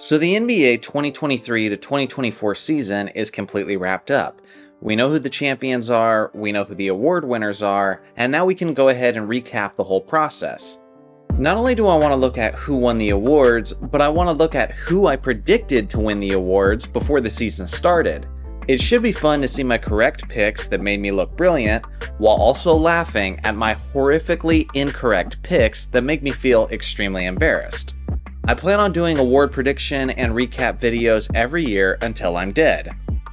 So the NBA 2023 to 2024 season is completely wrapped up. We know who the champions are, we know who the award winners are, and now we can go ahead and recap the whole process. Not only do I want to look at who won the awards, but I want to look at who I predicted to win the awards before the season started. It should be fun to see my correct picks that made me look brilliant, while also laughing at my horrifically incorrect picks that make me feel extremely embarrassed. I plan on doing award prediction and recap videos every year until I'm dead.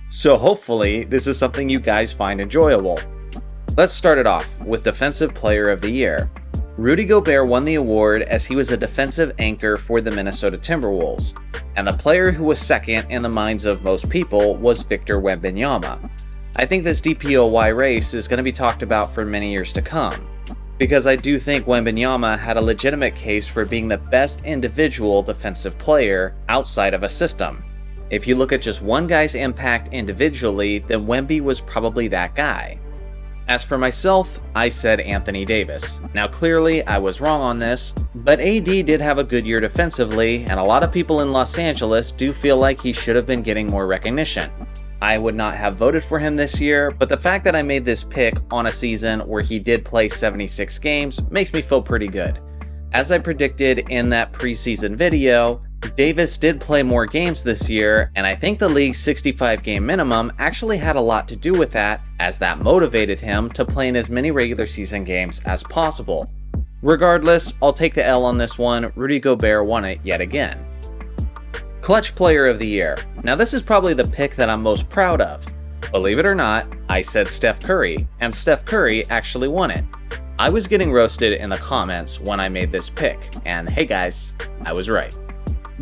So hopefully this is something you guys find enjoyable. Let's start it off with Defensive Player of the Year. Rudy Gobert won the award as he was a defensive anchor for the Minnesota Timberwolves, and the player who was second in the minds of most people was Victor Wembanyama. I think this DPOY race is going to be talked about for many years to come, because I do think Wembanyama had a legitimate case for being the best individual defensive player outside of a system. If you look at just one guy's impact individually, then Wemby was probably that guy. As for myself, I said Anthony Davis. Now clearly I was wrong on this, but AD did have a good year defensively, and a lot of people in Los Angeles do feel like he should have been getting more recognition. I would not have voted for him this year, but the fact that I made this pick on a season where he did play 76 games makes me feel pretty good. As I predicted in that preseason video, Davis did play more games this year, and I think the league's 65 game minimum actually had a lot to do with that, as that motivated him to play in as many regular season games as possible. Regardless, I'll take the L on this one. Rudy Gobert won it yet again. Clutch Player of the Year. Now this is probably the pick that I'm most proud of. Believe it or not, I said Steph Curry, and Steph Curry actually won it. I was getting roasted in the comments when I made this pick, and hey guys, I was right.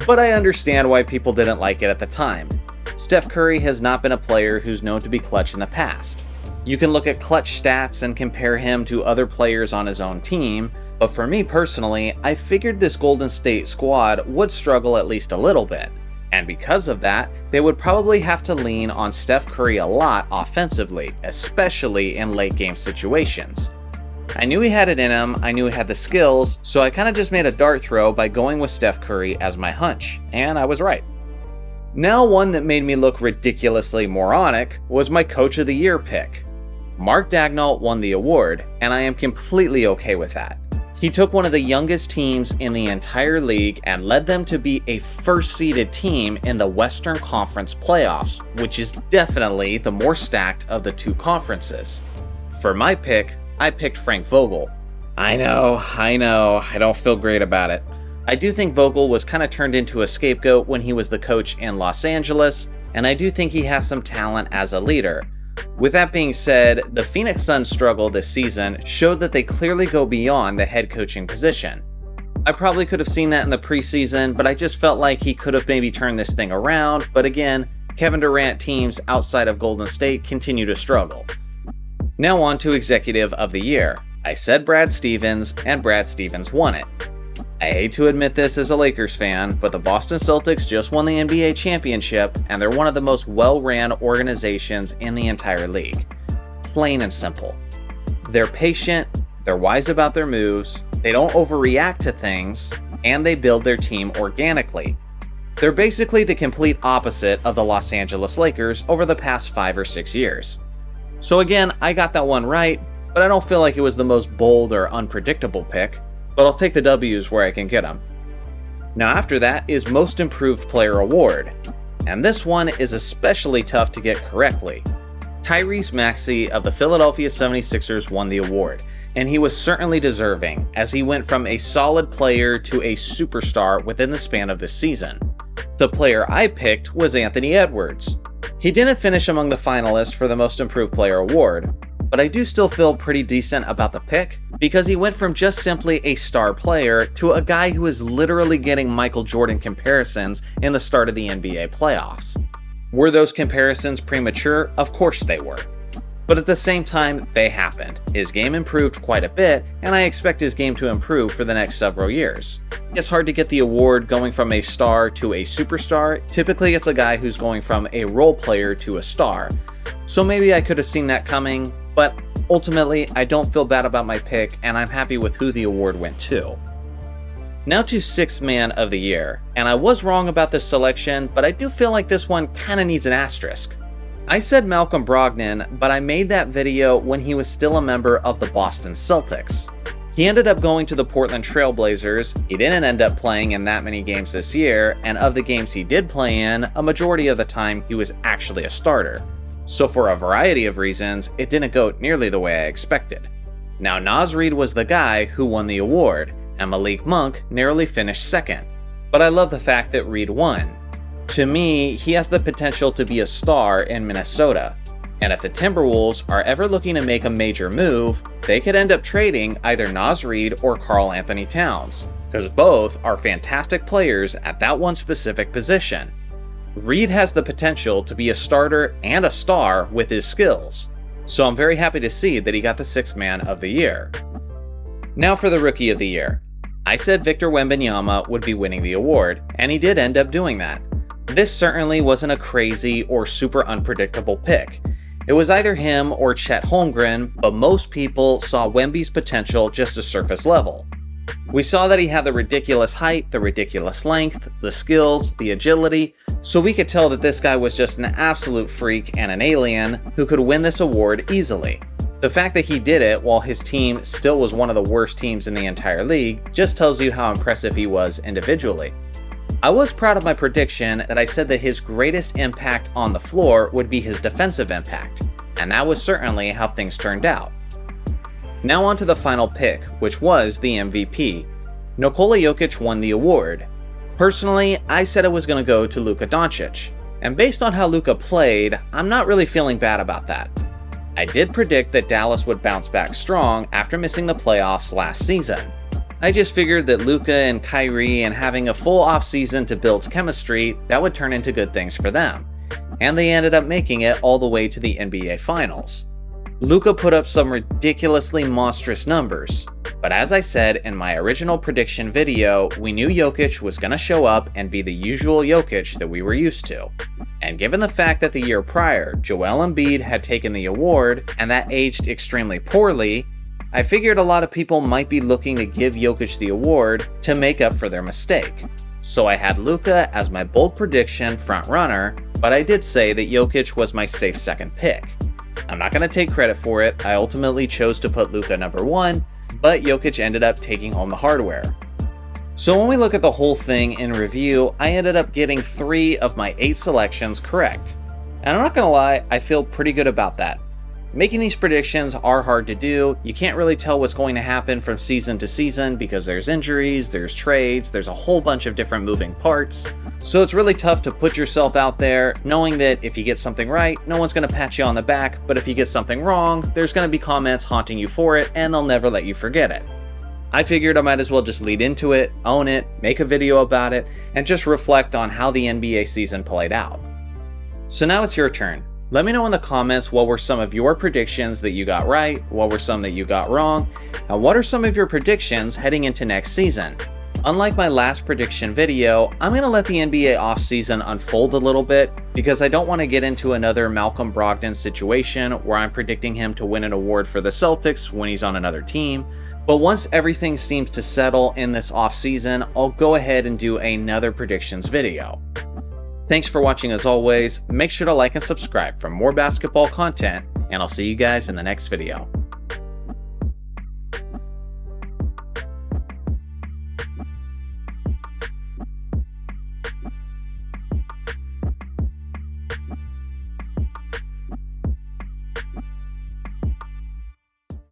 But I understand why people didn't like it at the time. Steph Curry has not been a player who's known to be clutch in the past. You can look at clutch stats and compare him to other players on his own team, but for me personally, I figured this Golden State squad would struggle at least a little bit. And because of that, they would probably have to lean on Steph Curry a lot offensively, especially in late game situations. I knew he had it in him, I knew he had the skills, so I kind of just made a dart throw by going with Steph Curry as my hunch, and I was right. Now one that made me look ridiculously moronic was my Coach of the Year pick. Mark Daigneault won the award, and I am completely okay with that. He took one of the youngest teams in the entire league and led them to be a first-seeded team in the Western Conference playoffs, which is definitely the more stacked of the two conferences. For my pick, I picked Frank Vogel. I know, I don't feel great about it. I do think Vogel was kind of turned into a scapegoat when he was the coach in Los Angeles, and I do think he has some talent as a leader. With that being said, the Phoenix Suns' struggle this season showed that they clearly go beyond the head coaching position. I probably could have seen that in the preseason, but I just felt like he could have maybe turned this thing around, but again, Kevin Durant teams outside of Golden State continue to struggle. Now on to Executive of the Year. I said Brad Stevens, and Brad Stevens won it. I hate to admit this as a Lakers fan, but the Boston Celtics just won the NBA championship, and they're one of the most well-ran organizations in the entire league. Plain and simple. They're patient, they're wise about their moves, they don't overreact to things, and they build their team organically. They're basically the complete opposite of the Los Angeles Lakers over the past 5 or 6 years. So again, I got that one right, but I don't feel like it was the most bold or unpredictable pick, but I'll take the W's where I can get them. Now after that is Most Improved Player Award, and this one is especially tough to get correctly. Tyrese Maxey of the Philadelphia 76ers won the award, and he was certainly deserving, as he went from a solid player to a superstar within the span of this season. The player I picked was Anthony Edwards. He didn't finish among the finalists for the Most Improved Player Award, but I do still feel pretty decent about the pick, because he went from just simply a star player to a guy who is literally getting Michael Jordan comparisons in the start of the NBA playoffs. Were those comparisons premature? Of course they were. But at the same time, they happened. His game improved quite a bit, and I expect his game to improve for the next several years. It's hard to get the award going from a star to a superstar. Typically it's a guy who's going from a role player to a star. So maybe I could have seen that coming, but ultimately I don't feel bad about my pick, and I'm happy with who the award went to. Now to Sixth Man of the Year, and I was wrong about this selection, but I do feel like this one kinda needs an asterisk. I said Malcolm Brogdon, but I made that video when he was still a member of the Boston Celtics. He ended up going to the Portland Trail Blazers, he didn't end up playing in that many games this year, and of the games he did play in, a majority of the time he was actually a starter. So for a variety of reasons, it didn't go nearly the way I expected. Now Naz Reid was the guy who won the award, and Malik Monk narrowly finished second. But I love the fact that Reid won. To me, he has the potential to be a star in Minnesota. And if the Timberwolves are ever looking to make a major move, they could end up trading either Naz Reid or Karl Anthony Towns, because both are fantastic players at that one specific position. Reid has the potential to be a starter and a star with his skills. So I'm very happy to see that he got the Sixth Man of the Year. Now for the Rookie of the Year. I said Victor Wembanyama would be winning the award, and he did end up doing that. This certainly wasn't a crazy or super unpredictable pick. It was either him or Chet Holmgren, but most people saw Wemby's potential just a surface level. We saw that he had the ridiculous height, the ridiculous length, the skills, the agility, so we could tell that this guy was just an absolute freak and an alien who could win this award easily. The fact that he did it while his team still was one of the worst teams in the entire league just tells you how impressive he was individually. I was proud of my prediction that I said that his greatest impact on the floor would be his defensive impact, and that was certainly how things turned out. Now on to the final pick, which was the MVP. Nikola Jokic won the award. Personally, I said it was going to go to Luka Doncic, and based on how Luka played, I'm not really feeling bad about that. I did predict that Dallas would bounce back strong after missing the playoffs last season. I just figured that Luka and Kyrie and having a full offseason to build chemistry, that would turn into good things for them. And they ended up making it all the way to the NBA Finals. Luka put up some ridiculously monstrous numbers, but as I said in my original prediction video, we knew Jokic was going to show up and be the usual Jokic that we were used to. And given the fact that the year prior, Joel Embiid had taken the award and that aged extremely poorly, I figured a lot of people might be looking to give Jokic the award to make up for their mistake. So I had Luka as my bold prediction front runner, but I did say that Jokic was my safe second pick. I'm not going to take credit for it, I ultimately chose to put Luka number 1, but Jokic ended up taking home the hardware. So when we look at the whole thing in review, I ended up getting 3 of my 8 selections correct. And I'm not going to lie, I feel pretty good about that. Making these predictions are hard to do. You can't really tell what's going to happen from season to season because there's injuries, there's trades, there's a whole bunch of different moving parts. So it's really tough to put yourself out there knowing that if you get something right, no one's going to pat you on the back, but if you get something wrong, there's going to be comments haunting you for it and they'll never let you forget it. I figured I might as well just lead into it, own it, make a video about it, and just reflect on how the NBA season played out. So now it's your turn. Let me know in the comments what were some of your predictions that you got right, what were some that you got wrong, and what are some of your predictions heading into next season. Unlike my last prediction video, I'm going to let the NBA offseason unfold a little bit because I don't want to get into another Malcolm Brogdon situation where I'm predicting him to win an award for the Celtics when he's on another team. But once everything seems to settle in this offseason, I'll go ahead and do another predictions video. Thanks for watching as always, make sure to like and subscribe for more basketball content, and I'll see you guys in the next video.